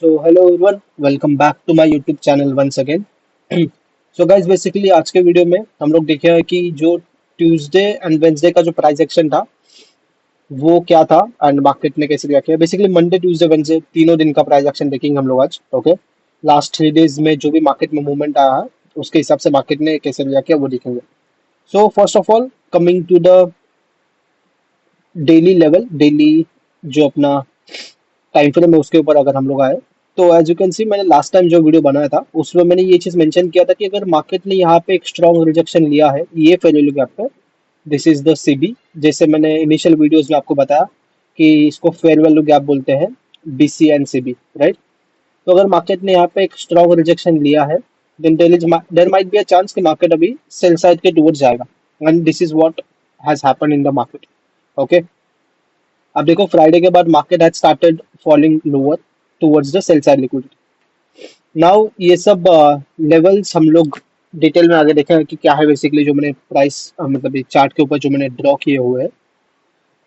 So hello everyone, welcome back to my YouTube channel once again. So guys, basically आज के video में हम लोग देखे हैं कि जो ट्यूसडे एंड वेंसडे का जो प्राइस एक्शन था वो क्या था एंड मार्केट ने कैसे रिएक्ट किया। बेसिकली मंडे ट्यूसडे वेंसडे तीनों दिन का प्राइस एक्शन देखेंगे हम लोग आज। ओके, लास्ट 3 डेज में जो भी मार्केट में मूवमेंट आया है उसके हिसाब से मार्केट ने कैसे रिएक्ट किया वो देखेंगे। So first of all coming to the daily level, daily जो अपना टाइम फ्रेम है उसके ऊपर अगर हम लोग आए तो एज यू कैन सी मैंने लास्ट टाइम जो वीडियो बनाया था उसमें मैंने ये चीज मेंशन किया था कि अगर मार्केट ने यहाँ पे एक स्ट्रॉन्ग रिजेक्शन लिया है ये फेयर वैल्यू गैप पे, दिस इज द सीबी। जैसे मैंने इनिशियल वीडियोस में आपको बताया कि इसको फेयर वैल्यू गैप बोलते हैं, बीसी एंड सीबी, राइट। तो अगर मार्केट ने यहाँ पे एक स्ट्रॉन्ग रिजेक्शन लिया है then there might be a chance कि मार्केट अभी सेल साइड के टुवर्ड्स जाएगा and this is what has happened in the market. Okay, अब देखो फ्राइडे के बाद market has started falling lower towards the sell side liquidity. Now ये सब लेवल्स हम लोग डिटेल में आगे देखेंगे कि क्या है बेसिकली जो मैंने प्राइस मतलब ये चार्ट के ऊपर जो मैंने ड्रॉ किए हुए हैं।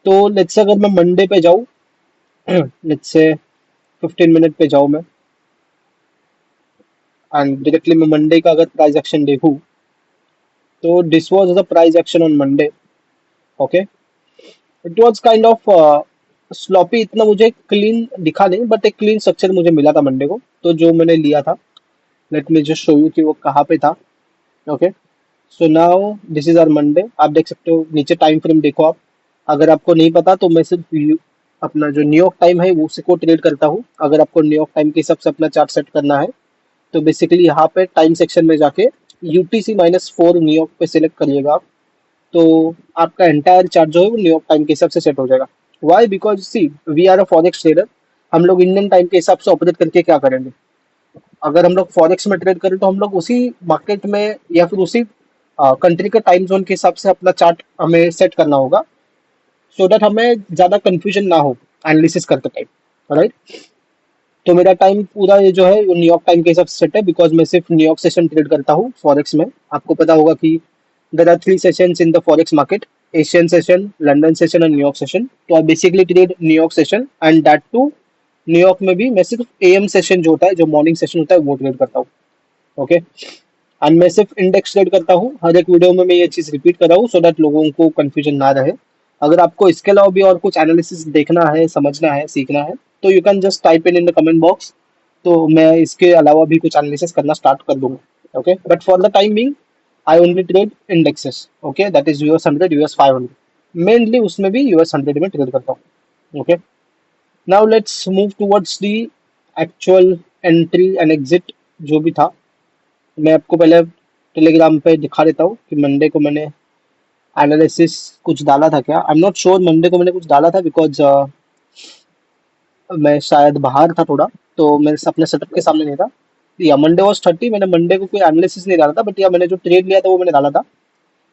तो लेट्स से अगर मैं मंडे पे जाऊँ, लेट्स से 15 मिनट पे जाऊँ मैं एंड डायरेक्टली मैं मंडे का अगर प्राइस एक्शन देखूँ तो this was the price action on Monday. Okay, it was kind of sloppy, इतना मुझे क्लीन दिखा नहीं बट एक क्लीन स्ट्रक्चर मुझे मिला था मंडे को, तो जो मैंने लिया था let me just show you कि वो कहाँ पे था। Okay, so now this is our Monday, आप देख सकते हो नीचे टाइम फ्रेम देखो आप। अगर आपको नहीं पता तो मैं सिर्फ अपना जो न्यूयॉर्क टाइम है वो उसी को ट्रेड करता हूँ। अगर आपको न्यूयॉर्क टाइम के हिसाब से अपना चार्ट सेट करना है तो बेसिकली यहाँ पे टाइम सेक्शन में जाके UTC-4 न्यूयॉर्क पे सिलेक्ट करिएगा आप, तो आपका एंटायर चार्ट जो है वो न्यूयॉर्क टाइम के हिसाब से सेट हो जाएगा। Why? Because see we are a forex trader, हम लोग इंडियन टाइम के हिसाब से ऑपरेट करके क्या करेंगे। अगर हम लोग फॉरेक्स में ट्रेड करें तो हम लोग उसी मार्केट में या फिर उसी कंट्री के टाइम जोन के हिसाब से अपना चार्ट हमें सेट करना होगा, सो दैट हमें ज्यादा कंफ्यूजन ना हो एनालिसिस करते टाइम, राइट। तो मेरा टाइम पूरा ये जो है वो न्यूयॉर्क टाइम के हिसाब से सेट है बिकॉज मैं सिर्फ न्यूयॉर्क सेशन ट्रेड करता हूँ फॉरेक्स में। आपको पता होगा कि there are 3 sessions in the forex market, Asian session, London session और न्यूयॉर्क सेशन। तो I basically trade New York session and that too New York में भी मैं सिर्फ AM सेशन जो होता है, जो मॉर्निंग सेशन होता है वो ट्रेड करता हूँ। ओके, एंड मैं सिर्फ इंडेक्स ट्रेड करता हूँ। हर एक वीडियो में मैं ये चीज रिपीट कर रहा हूँ सो दैट लोगों को कंफ्यूजन ना रहे। अगर आपको इसके अलावा भी और कुछ एनालिसिस देखना है, समझना है, सीखना है तो you can just type in the comment box, तो मैं इसके अलावा भी कुछ एनालिसिस करना स्टार्ट कर दूंगा। Okay, but for the time being I only trade indexes. Okay, that is US 100, US 500, mainly उसमें भी US 100 में ट्रेड करता हूँ। Okay, now let's move towards the actual entry and exit जो भी था। मैं आपको पहले टेलीग्राम पे दिखा देता हूँ कि मंडे को मैंने एनालिसिस कुछ डाला था क्या। I am not sure Monday को मैंने कुछ डाला था बिकॉज मैं शायद बाहर था थोड़ा, तो मैं अपने सेटअप के सामने नहीं था। या मंडे वॉज 30, मैंने मंडे को कोई एनालिसिस नहीं डाला था बट या मैंने जो ट्रेड लिया था वो मैंने डाला था।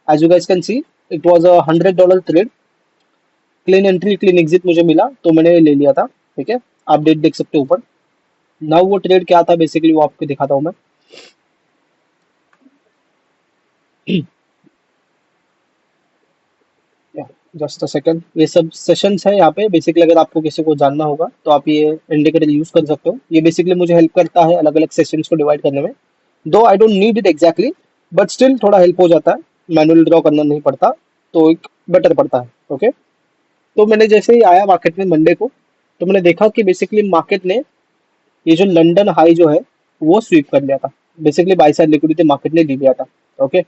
As you guys can see it was a $100 trade, clean entry clean exit मुझे मिला तो मैंने ले लिया था। ठीक है, आप डेट देख सकते हो ऊपर। नाउ वो ट्रेड क्या था बेसिकली वो आपको दिखाता हूँ मैं। जस्ट अ सेकंड, ये सब सेशंस है यहाँ पे। बेसिकली अगर आपको किसी को जानना होगा तो आप ये इंडिकेटर यूज कर सकते हो। ये बेसिकली मुझे हेल्प करता है अलग अलग सेशंस को डिवाइड करने में, दो I don't need it exactly but still थोड़ा हेल्प हो जाता है, मैनुअल ड्रॉ करना नहीं पड़ता तो एक बेटर पड़ता है। ओके, तो मैंने जैसे ही आया मार्केट में मंडे को तो मैंने देखा कि बेसिकली मार्केट ने ये जो लंदन हाई जो है वो स्वीप कर लिया था। Basically by side liquidity market ने ले लिया था। ओके,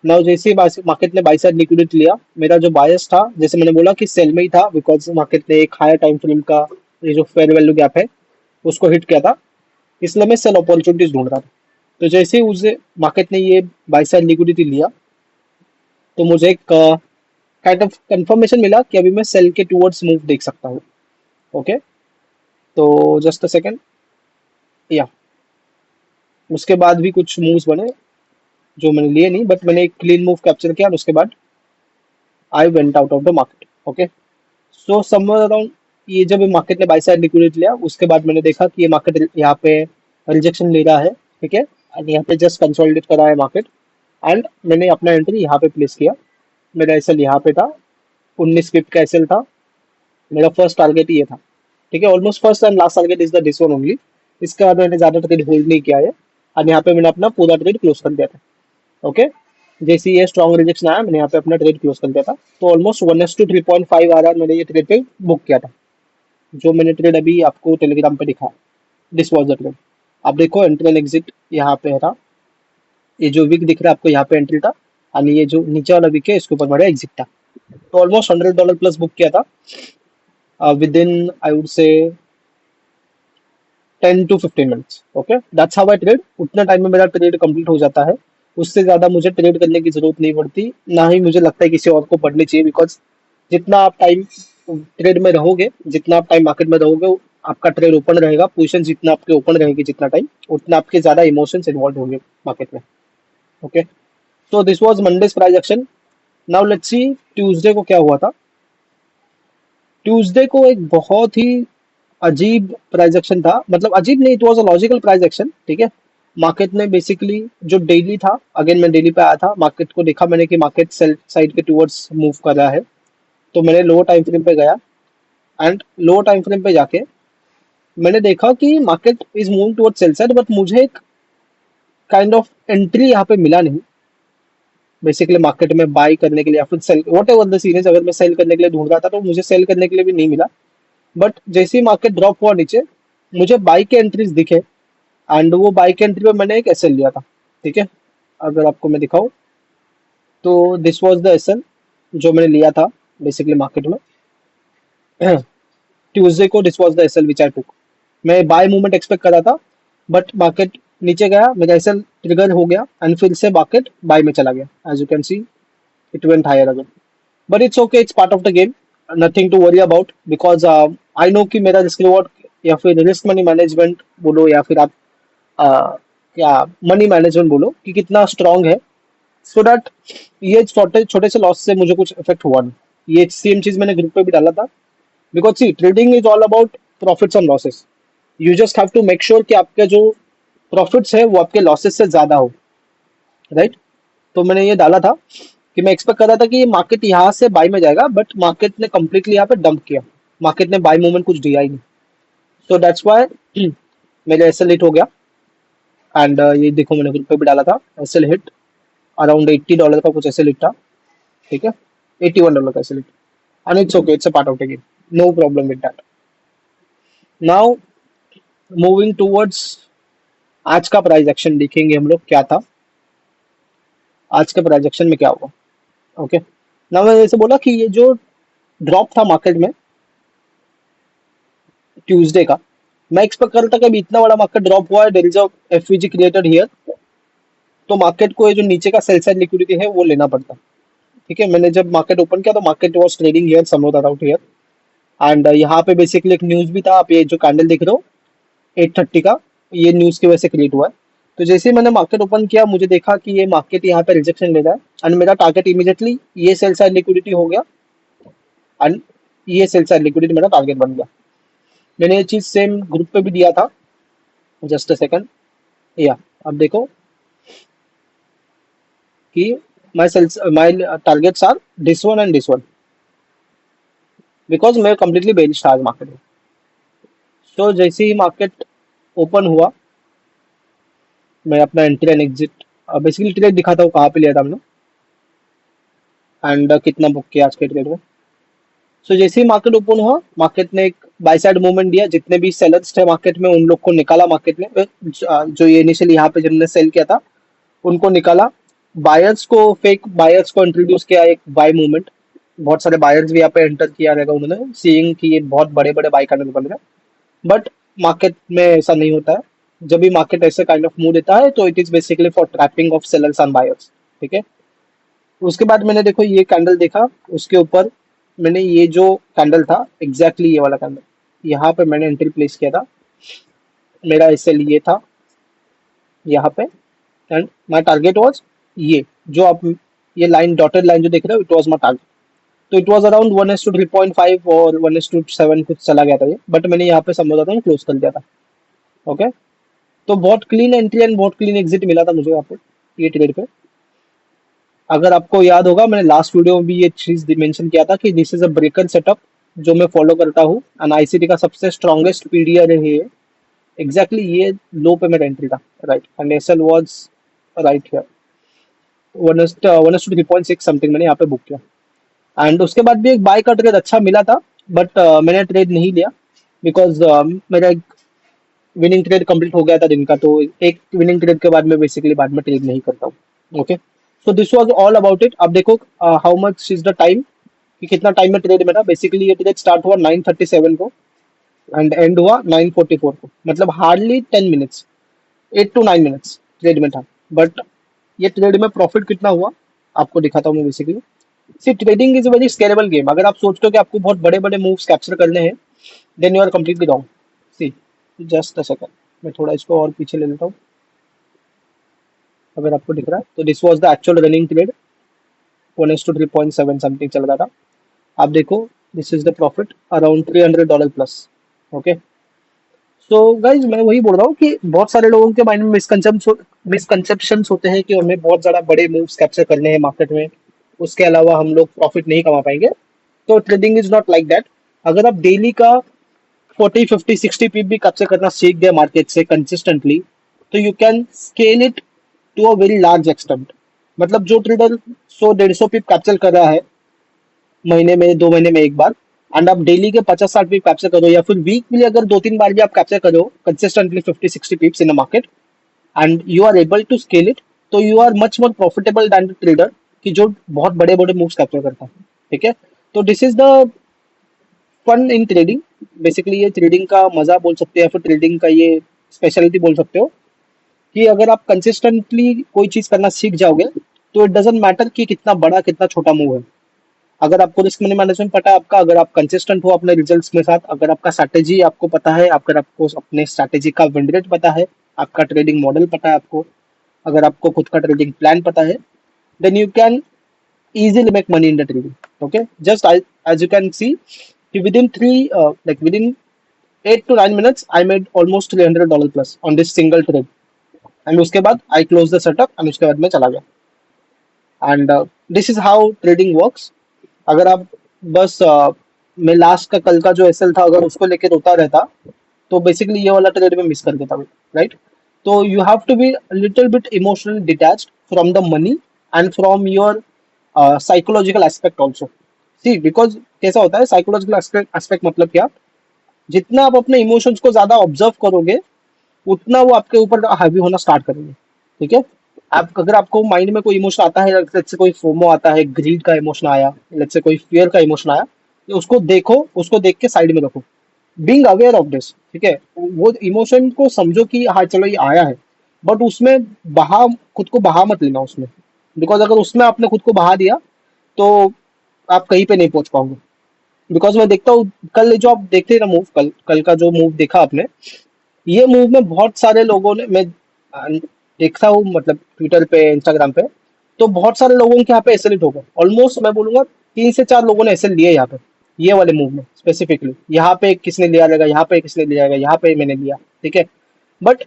नाउ जैसे ही मार्केट ने बाई साइड लिक्विडिटी लिया, मेरा जो बायस था जैसे मैंने बोला कि सेल में ही था बिकॉज मार्केट ने एक हायर टाइम फ्रेम का ये जो फेयर वैल्यू गैप है उसको हिट किया था, इसलिए मैं सेल अपॉर्चुनिटीज ढूंढ रहा था। तो जैसे ही उसे मार्केट ने ये बाई साइड लिक्विडिटी लिया तो मुझे एक काइंड ऑफ कंफर्मेशन मिला कि अभी मैं सेल के टूवर्ड्स मूव देख सकता हूँ। ओके, तो जस्ट अ सेकंड, या उसके बाद भी कुछ मूव्स बने जो मैंने लिए नहीं बट मैंने एक क्लीन मूव कैप्चर किया और उसके बाद I went out of the market. Okay, so somewhere around ये जब मार्केट ने बाई साइड लिक्विडिटी लिया उसके बाद मैंने देखा कि ये मार्केट यहाँ पे रिजेक्शन ले रहा है। ठीक है, एंड यहाँ पे जस्ट कंसोलिडेट करा है मार्केट एंड मैंने अपना एंट्री यहाँ पे प्लेस किया। मेरा एसएल यहाँ पे था, 19 पिप का एसएल था। मेरा फर्स्ट टारगेट ये था। ठीक है, almost first and last target is the this one only. इसके बाद मैंने ज्यादा ट्रेड होल्ड नहीं किया है, और यहाँ पे मैंने अपना पूरा ट्रेड क्लोज कर दिया था। ओके, जैसे ये स्ट्रॉन्ग रिजेक्शन आया, मैंने यहाँ पे अपना ट्रेड क्लोज कर दिया था। तो ऑलमोस्ट 1:3.5 आ रहा, मैंने ये ट्रेड पे बुक किया था, जो मैंने ट्रेड अभी आपको टेलीग्राम पे दिखा। This was the trade. आप देखो एंट्री एंड एग्जिट यहाँ पे था, ये जो विक दिख रहा है आपको यहाँ पे एंट्री था, और ये जो नीचे वाला विक है इसके ऊपर मेरा एग्जिट था। तो ऑलमोस्ट $100 प्लस बुक किया था with in I would say 10 to 15 minutes. Okay, that's how I trade. उतना टाइम में मेरा ट्रेड कंप्लीट हो जाता है, उससे ज्यादा मुझे ट्रेड करने की जरूरत नहीं पड़ती, ना ही मुझे लगता है किसी और को पढ़नी चाहिए, बिकॉज जितना आप टाइम ट्रेड में रहोगे, जितना आप टाइम मार्केट में रहोगे, आपका ट्रेड ओपन रहेगा, पोजीशन जितना आपके ओपन रहेगी जितना टाइम, उतना आपके ज्यादा इमोशंस इन्वॉल्व होंगे मार्केट में। ओके, तो this was Mondays price action. Now let's see Tuesday को क्या हुआ था। ट्यूसडे को एक बहुत ही अजीब प्राइस एक्शन था, मतलब अजीब नहीं, it was a logical price action. ठीक है, मार्केट ने बेसिकली जो डेली था, अगेन मैं डेली पे आया था, मार्केट को देखा मैंने कि मार्केट सेल साइड के टूवर्ड्स मूव कर रहा है, तो मैंने लोअर टाइम फ्रेम पे गया, एंड लोअर टाइम फ्रेम पे जाके मैंने देखा कि market is moving towards sell side, but मुझे एक काइंड ऑफ एंट्री यहाँ पे मिला नहीं, बेसिकली मार्केट में बाय करने के लिए, या फिर sell, whatever the scene is, अगर मैं सेल करने के लिए ढूंढ रहा था तो मुझे सेल करने के लिए भी नहीं मिला। बट जैसे ही मार्केट ड्रॉप हुआ नीचे, मुझे बाई के एंट्रीज दिखे, एंड वो बाई के एंट्री पे मैंने एक एसएल लिया था। ठीक है, अगर आपको मैं दिखाऊं तो दिस वाज द एसएल जो मैंने लिया था बेसिकली मार्केट में ट्यूसडे को। दिस वाज द एसएल विच आई टुक। मैं बाय मूवमेंट एक्सपेक्ट कर रहा था, बट मार्केट नीचे गया, मेरा एसएल ट्रिगर हो गया, एंड फिर से मार्केट बाय में चला गया। As you can see it went higher again, but it's okay, it's part of the game, nothing to worry about, because I know कि मेरा रिस्क रिवॉर्ड या फिर रिस्क मनी मैनेजमेंट बोलो, या फिर आप क्या मनी मैनेजमेंट बोलो, कि कितना स्ट्रांग है, सो दैट ये छोटे छोटे से लॉस से मुझे कुछ इफेक्ट हुआ नहीं। ये सेम चीज मैंने ग्रुप पे भी डाला था, because see trading is all about profits and losses. You just have to make sure कि आपके जो प्रॉफिट्स है वो आपके लॉसेस से ज्यादा हो, राइट। तो मैंने ये डाला था कि मैं एक्सपेक्ट कर रहा था कि ये मार्केट यहाँ से बाय में जाएगा, बट मार्केट ने कंप्लीटली यहाँ पे डंप किया, मार्केट ने बाय मूवमेंट कुछ दिया ही नहीं। सो दैट्स वाई मेरे एसएल हिट हो गया, एंड ये देखो मैंने ग्रुप पे भी डाला था, एसएल हिट अराउंड $80 का कुछ एसएल हिट था। ठीक है, $81 का SL hit, and it's okay, it's a part of the game, no problem with that. Now moving towards आज का प्राइस एक्शन देखेंगे हम लोग क्या था, आज के प्राइस एक्शन में क्या हुआ। ओके, ना मैंने जैसे बोला कि ये जो ड्रॉप था मार्केट में ट्यूसडे का, मैं एक्सपेक्ट कर रहा था कि अभी इतना बड़ा मार्केट ड्रॉप हुआ है, there is a FVG created here, तो मार्केट को ये जो नीचे का सेल साइड लिक्विडिटी है वो लेना पड़ता। ठीक है, मैंने जब मार्केट ओपन किया तो market was trading here, somewhere around here, and यहाँ पे बेसिकली एक न्यूज भी था, आप ये जो कैंडल देख रहे हो 8:30 का, ये न्यूज की वजह से क्रिएट हुआ है। तो जैसे ही मैंने मार्केट ओपन किया, मुझे देखा कि ये मार्केट यहाँ पे रिजेक्शन ले रहा है, एंड मेरा टारगेट इमीडिएटली ये सेल साइड लिक्विडिटी हो गया, एंड ये सेल साइड लिक्विडिटी मेरा टारगेट बन गया। मैंने ये चीज सेम ग्रुप पे भी दिया था, जस्ट अ सेकंड, या अब देखो कि my targets are this one and this one, because मैं कंप्लीटली बेरिश था आज मार्केट में। तो जैसे ही मार्केट ओपन हुआ, मैं अपना entry and exit basically trade दिखाता हूँ कहाँ पे लिया था हमने, एंड कितना बुक किया आज के ट्रेड में। सो जैसे ही मार्केट ओपन हुआ, मार्केट ने एक बाय साइड मूवमेंट दिया, जितने भी सेलर्स थे मार्केट में उन लोग को निकाला मार्केट ने, जो ये इनिशियली यहाँ पे जिन्होंने सेल किया था उनको निकाला, बायर्स को, फेक बायर्स को इंट्रोड्यूस किया, एक बाय मूवमेंट, बहुत सारे बायर्स भी यहाँ पे एंटर किया रहेगा उन्होंने, सीइंग कि ये बहुत बड़े बड़े बाय कैंडल बन रहे हैं। बट मार्केट में ऐसा नहीं होता है, जब भी मार्केट ऐसे काइंड ऑफ मूव देता है तो it is basically for trapping of sellers and buyers. ठीक है, उसके बाद मैंने देखो ये कैंडल देखा, उसके ऊपर मैंने ये जो कैंडल था एग्जैक्टली ये वाला कैंडल, यहाँ पे मैंने एंट्री प्लेस किया था, मेरा एसएल ये था यहाँ पे, एंड माय टारगेट वाज ये जो आप ये लाइन डॉटेड लाइन जो देख रहे हो, इट वाज माय टारगेट। तो इट वाज अराउंड 1:3.5 और 1:7 कुछ चला गया था ये, बट मैंने यहाँ पे समझा था क्लोज कर दिया था। ओके, तो बहुत क्लीन एंट्री एंड बहुत क्लीन एग्जिट मिला था मुझे यहाँ पे ये ट्रेड पे। अगर आपको याद होगा, मैंने लास्ट वीडियो में भी ये चीज मेंशन किया था कि this is a breaker setup जो मैं फॉलो करता हूँ, एंड आईसीटी का सबसे स्ट्रॉन्गेस्ट पीडीआर है ये, एग्जैक्टली ये लो पे मेरा एंट्री था, right, and SL was right here, 1:3.6 something मैंने यहाँ पे बुक किया। एंड उसके बाद भी एक बाय का ट्रेड अच्छा मिला था, बट मैंने ट्रेड नहीं लिया बिकॉज मेरा एक विनिंग ट्रेड कंप्लीट हो गया था दिन का, तो एक विनिंग ट्रेड के बाद मैं बेसिकली बाद में ट्रेड नहीं करता हूँ। Okay, so this was all about it. अब देखो how much is the time, कि कितना टाइम में ट्रेड मेरा। बेसिकली ये ट्रेड स्टार्ट हुआ 9:37 को एंड एंड हुआ 9:44 को, मतलब hardly 10 minutes, 8 to 9 minutes trade में था। बट ये ट्रेड में प्रॉफिट कितना हुआ आपको दिखाता हूँ मैं basically. See trading is a very scalable game. अगर आप सोचते हो कि आपको बहुत बड़े बड़े मूव्स कैप्चर करने हैं, then you are completely wrong. See, just a second, मैं थोड़ा इसको और पीछे ले लेता हूँ, अगर आपको दिख रहा है तो this was the actual running trade, 1:3.7 something चल रहा था। आप देखो, this is the profit around $300 plus. Okay, so guys मैं वही बोल रहा हूँ कि बहुत सारे लोगों के माइंड में मिसकंसेप्शंस होते हैं कि हमें बहुत ज्यादा बड़े मूव्स कैप्चर करने हैं मार्केट में, उसके अलावा हम लोग प्रॉफिट नहीं कमा पाएंगे। तो trading is not like that. अगर आप डेली का 40, 50, 60 पीप भी कैप्चर करना सीख गए मार्केट से कंसिस्टेंटली, तो you can scale it to a very large extent. मतलब जो ट्रेडर 100, 150 पीप कैप्चर कर रहा है महीने में, 2 महीने में एक बार, एंड आप डेली के 50, 60 पीप कैप्चर करो, या फिर वीकली अगर 2, 3 बार भी आप कैप्चर करो consistently 50, 60 pips in the market, and you are able to scale it, तो you are much more profitable than the trader कि जो बहुत बड़े बड़े मूव्स कैप्चर करता है। ठीक है, तो this is the fun in trading. Basically ये ट्रेडिंग का मजा बोल सकते हो, या फिर ट्रेडिंग का ये स्पेशलिटी बोल सकते हो, कि अगर आप कंसिस्टेंटली कोई चीज करना सीख जाओगे, तो इट डजेंट मैटर कि कितना बड़ा कितना छोटा मूव है। अगर आपको रिस्क मनी मैनेजमेंट पता है आपका, अगर आप कंसिस्टेंट हो अपने रिजल्ट्स के साथ, अगर आपका स्ट्रैटेजी आपको पता है, अगर आपको अपने स्ट्रैटेजी का विन रेट पता है, आपका ट्रेडिंग मॉडल पता है आपको, अगर आपको खुद का ट्रेडिंग प्लान पता है, then you can easily make money in the trading. Okay, just as you can see, within within 8 to 9 minutes, I made almost $300 plus on this single trade. And उसके बाद I closed the setup and उसके बाद मैं चला गया। And this is how trading works. अगर आप बस मैं लास्ट का कल का जो एसएल था अगर उसको लेके रोता रहता, तो बेसिकली ये वाला ट्रेड में मिस कर देता, राइट। तो you have to be little bit emotionally detached from the money and from your psychological aspect also. See, because कैसा होता है साइकोलॉजिकल एस्पेक्ट, मतलब क्या, जितना आप अपने इमोशंस को ज्यादा ऑब्जर्व करोगे, उतना वो आपके ऊपर हावी होना स्टार्ट करेंगे। ठीक है, आप अगर आपको माइंड में कोई इमोशन आता है, लेट्स से कोई फोमो आता है, ग्रीड का इमोशन आया, लेट्स से कोई फियर का इमोशन आया, तो उसको देखो, उसको देख के साइड में रखो, बीइंग अवेयर ऑफ दिस। ठीक है, वो इमोशन को समझो कि हाँ चलो ये आया है, बट उसमें बहा खुद को बहा मत लेना उसमें, बिकॉज अगर उसमें आपने खुद को बहा दिया तो आप कहीं पे नहीं पहुंच पाओगे। बिकॉज मैं देखता हूँ कल जो आप देखते ना मूव, कल कल का जो मूव देखा आपने, ये मूव में बहुत सारे लोगों ने, मैं देखता हूँ मतलब ट्विटर पे, इंस्टाग्राम पे, तो बहुत सारे लोगों के यहाँ पे एसएल हो गए। ऑलमोस्ट मैं बोलूंगा 3 से 4 लोगों ने एसएल लिए यहाँ पे, ये वाले मूव में स्पेसिफिकली। यहाँ पे किसने लिया रहेगा, यहाँ पे किसने लिया रहेगा, यहाँ पे मैंने लिया। ठीक है, बट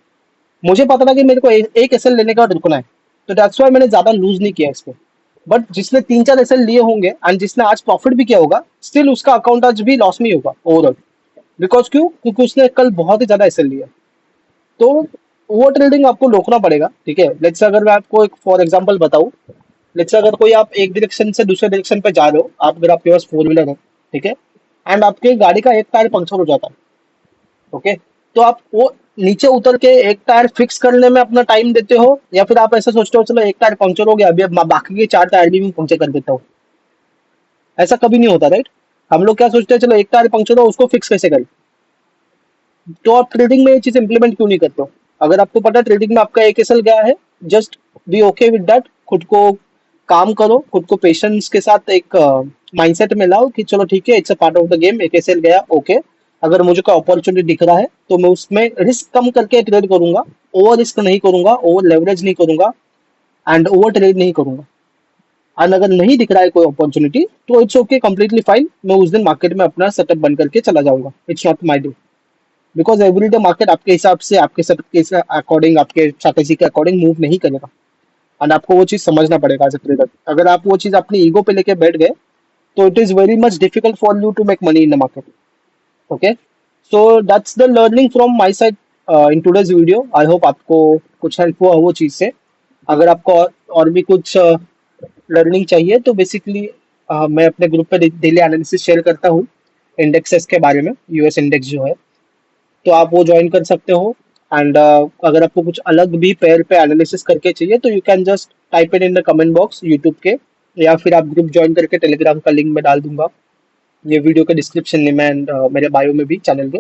मुझे पता था कि मेरे को एक एसएल लेने का रुकना है, तो दैट्स वाई मैंने ज्यादा लूज नहीं किया इस पे। बट जिसने 3, 4 एसएल लिए होंगे एंड जिसने आज प्रॉफिट भी किया होगा, स्टिल उसका अकाउंट आज भी लॉस में ही होगा ओवरऑल। बिकॉज क्यों, क्योंकि उसने कल बहुत ही ज्यादा एसएल लिया। तो वो ट्रेडिंग आपको रोकना पड़ेगा। ठीक है, लेट्स से अगर मैं आपको एक फॉर एग्जांपल बताऊं, लेट्स से अगर कोई आप एक डायरेक्शन से दूसरे डायरेक्शन पे जा रहे हो, आप अगर आपके पास फोर व्हीलर है, ठीक है, एंड आपके गाड़ी का एक टायर पंक्चर हो जाता है, ओके, तो आप वो नीचे उतर के एक टायर फिक्स करने में अपना टाइम देते हो, या फिर आप ऐसा सोचते हो चलो एक टायर पंक्चर हो गया, अभी अब बाकी के 4 टायर भी मैं पंक्चर कर देता हूँ। ऐसा कभी नहीं होता, राइट। हम लोग क्या सोचते हैं, चलो एक टायर पंक्चर हो उसको फिक्स कैसे करें। तो आप ट्रेडिंग में ये चीज इंप्लीमेंट क्यों नहीं करते हो। अगर आपको पता है ट्रेडिंग में आपका एक एसएल गया है, just be okay with that. खुद को काम करो, खुद को पेशेंस के साथ एक माइंडसेट में लाओ कि चलो ठीक है, it's a part of the game, एक एसएल गया, ओके। अगर मुझे कोई अपॉर्चुनिटी दिख रहा है तो मैं उसमें रिस्क कम करके ट्रेड करूंगा, ओवर रिस्क नहीं करूंगा, ओवर लेवरेज नहीं करूंगा, एंड ओवर ट्रेड नहीं करूंगा। एंड अगर नहीं दिख रहा है कोई अपॉर्चुनिटी, तो इट्स ओके, कंप्लीटली फाइन, मैं उस दिन मार्केट में अपना सेटअप बंद करके चला जाऊंगा। It's not my day, because everyday market आपके हिसाब से, आपके सेटअप के अकॉर्डिंग, आपके स्ट्रैटेजी के अकॉर्डिंग मूव नहीं करेगा। एंड आपको वो चीज समझना पड़ेगा एज अ ट्रेडर। अगर आप वो चीज अपनी ईगो पे लेके बैठ गए, तो it is very much difficult for you to make money in the market. Okay, so that's the learning from my side. In today's video. I hope आपको कुछ हेल्प हुआ वो चीज़ से। अगर आपको और भी कुछ लर्निंग चाहिए तो बेसिकली मैं अपने ग्रुप पे डेली एनालिसिस शेयर करता हूँ इंडेक्सेस के बारे में, यूएस इंडेक्स जो है, तो आप वो ज्वाइन कर सकते हो। एंड अगर आपको कुछ अलग भी पेयर पे एनालिसिस करके चाहिए तो you can just type it in the comment box YouTube के, या फिर आप ग्रुप ज्वाइन करके टेलीग्राम का लिंक मैं डाल दूंगा ये वीडियो के डिस्क्रिप्शन में एंड मेरे बायो में भी चैनल के।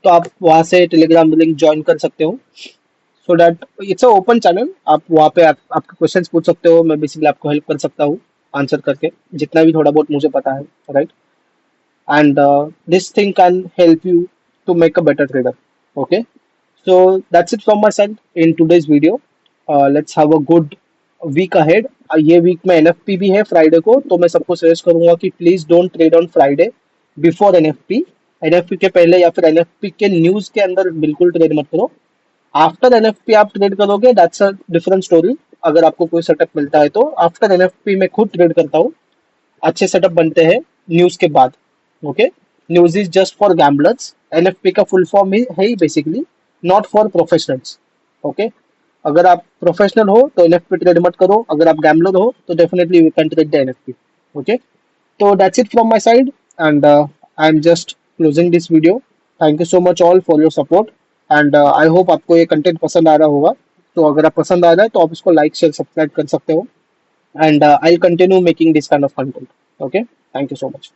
तो आप वहाँ से टेलीग्राम लिंक ज्वाइन कर सकते हो, so that it's a open channel. आप वहाँ पे आपके क्वेश्चंस पूछ सकते हो, मैं बेसिकली आपको हेल्प कर सकता हूँ आंसर करके, जितना भी थोड़ा बहुत मुझे पता है, right. And this thing can help you to make a better trader. Okay, so that's it from my side in today's video. Let's have a good week ahead. ये वीक में एनएफपी भी है फ्राइडे को, तो मैं सबको suggest करूंगा कि please don't trade on Friday before NFP. NFP के पहले या फिर एनएफपी के न्यूज के अंदर बिल्कुल ट्रेड मत करो। आफ्टर एनएफपी आप ट्रेड करोगे, दैट्स अ डिफरेंट स्टोरी। अगर आपको कोई सेटअप मिलता है तो आफ्टर एनएफपी मैं खुद ट्रेड करता हूँ, अच्छे सेटअप बनते हैं न्यूज के बाद। Okay, news is just for gamblers, NFP का फुल फॉर्म है ही basically not for professionals. Okay, अगर आप प्रोफेशनल हो तो एनएफपी ट्रेड मत करो, अगर आप गैम्बलर हो तो definitely you can trade the NFP. Okay, तो that's it from my side and I am just closing this video. Thank you so much all for your support and I hope आपको ये content पसंद आ रहा होगा। तो अगर आप पसंद आ रहा है तो आप इसको लाइक शेयर सब्सक्राइब कर सकते हो, and I'll continue making this kind of content. Okay, thank you so much.